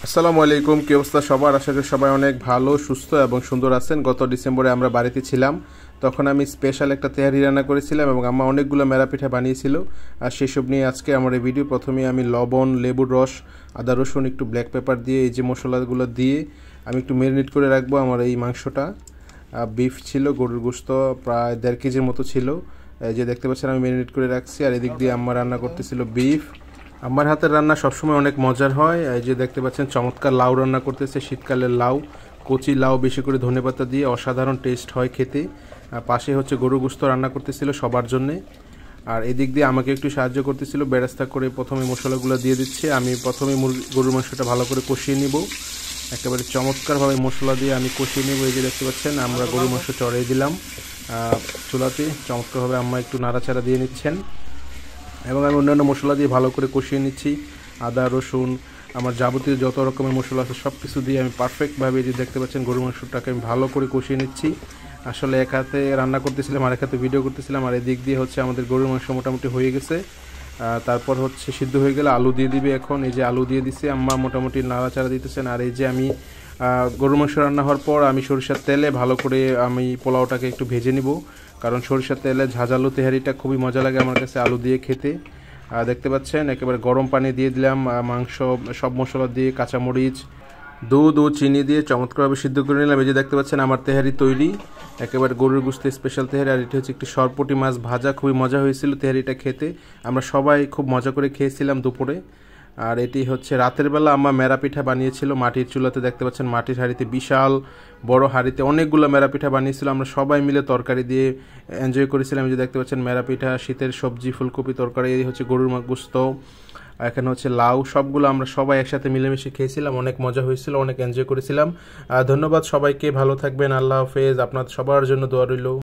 আসসালামু আলাইকুম, কি অবস্থা সবার? আশা করি সবাই অনেক ভালো, সুস্থ এবং সুন্দর আছেন। গত ডিসেম্বরে আমরা বাড়িতে ছিলাম, তখন আমি স্পেশাল একটা তেহারি রান্না করেছিলাম এবং আম্মা অনেকগুলো মেরা পিঠা বানিয়েছিল। আর সেসব নিয়ে আজকে আমার এই ভিডিও। প্রথমে আমি লবণ, লেবুর রস, আদা রসুন, একটু ব্ল্যাক পেপার দিয়ে এই যে মশলাগুলো দিয়ে আমি একটু ম্যারিনেট করে রাখবো আমার এই মাংসটা। বিফ ছিল, গরুর গোশত প্রায় 1.5 কেজির মতো ছিল। এই যে দেখতে পাচ্ছেন আমি ম্যারিনেট করে রাখছি। আর এদিক দিয়ে আম্মা রান্না করতেছিল বিফ। আমার হাতের রান্না সবসময় অনেক মজার হয়। এই যে দেখতে পাচ্ছেন চমৎকার লাউ রান্না করতেছে, শীতকালের লাউ, কচি লাউ বেশি করে ধনেপাতা দিয়ে অসাধারণ টেস্ট হয় খেতে। পাশে হচ্ছে গরু গোশত রান্না করতেছিল সবার জন্যে। আর এদিক দিয়ে আমাকে একটু সাহায্য করতেছিল, বেরেস্তা করে প্রথমে মশলাগুলো দিয়ে দিচ্ছে। আমি প্রথমে গরুর মাংসটা ভালো করে কষিয়ে নিব, একেবারে চমৎকারভাবে মশলা দিয়ে আমি কষিয়ে নেব। এই যে দেখতে পাচ্ছেন আমরা গরুর মাংস চড়িয়ে দিলাম চুলাতে। চমৎকারভাবে আম্মা একটু নাড়াচাড়া দিয়ে নিচ্ছেন এবং আমি অন্যান্য মশলা দিয়ে ভালো করে কষিয়ে নিচ্ছি। আদা রসুন, আমার যাবতীয় যত রকমের মশলা আছে সব কিছু দিয়ে আমি পারফেক্টভাবে, যে দেখতে পাচ্ছেন গরুর মাংসটাকে আমি ভালো করে কষিয়ে নিচ্ছি। আসলে এক হাতে রান্না করতেছিলাম আর এক হাতে ভিডিও করতেছিলাম। আর এদিক দিয়ে হচ্ছে আমাদের গরুর মাংস মোটামুটি হয়ে গেছে। তারপর হচ্ছে সিদ্ধ হয়ে গেলে আলু দিয়ে দিবে। এখন এই যে আলু দিয়ে দিছে, আম্মা মোটামুটি নাড়াচাড়া দিতেছেন। আর এই যে আমি গরুর মাংস রান্না হওয়ার পর আমি সরিষার তেলে ভালো করে আমি পোলাওটাকে একটু ভেজে নিব, কারণ সরিষার তেলে ঝাঁঝালো তেহারিটা খুবই মজা লাগে আমার কাছে আলু দিয়ে খেতে। দেখতে পাচ্ছেন একেবারে গরম পানি দিয়ে দিলাম, মাংস সব মশলা দিয়ে, কাঁচামরিচ, দুধ ও চিনি দিয়ে চমৎকারভাবে সিদ্ধ করে নিলাম। এই যে দেখতে পাচ্ছেন আমার তেহারি তৈরি, একেবারে গরুর গোশত স্পেশাল তেহারি। আর এটি হচ্ছে একটি সরপুঁটি মাছ ভাজা, খুবই মজা হয়েছিল তেহারিটা খেতে। আমরা সবাই খুব মজা করে খেয়েছিলাম দুপুরে। আর এটি হচ্ছে রাতের বেলা আম্মা মেরা পিঠা বানিয়েছিল মাটির চুলাতে। দেখতে পাচ্ছেন মাটির হাঁড়িতে, বিশাল বড় হাঁড়িতে অনেকগুলো মেরা পিঠা বানিয়েছিল। আমরা সবাই মিলে তরকারি দিয়ে এনজয় করেছিলাম। যে দেখতে পাচ্ছেন মেরা পিঠা, শীতের সবজি, ফুলকপি তরকারি, এই হচ্ছে গরুর গোশত, এখানে হচ্ছে লাউ, সবগুলো আমরা সবাই একসাথে মিলেমিশে খেয়েছিলাম। অনেক মজা হয়েছিল, অনেক এনজয় করেছিলাম। ধন্যবাদ সবাইকে, ভালো থাকবেন, আল্লাহ হাফেজ। আপনার সবার জন্য দোয়া রইল।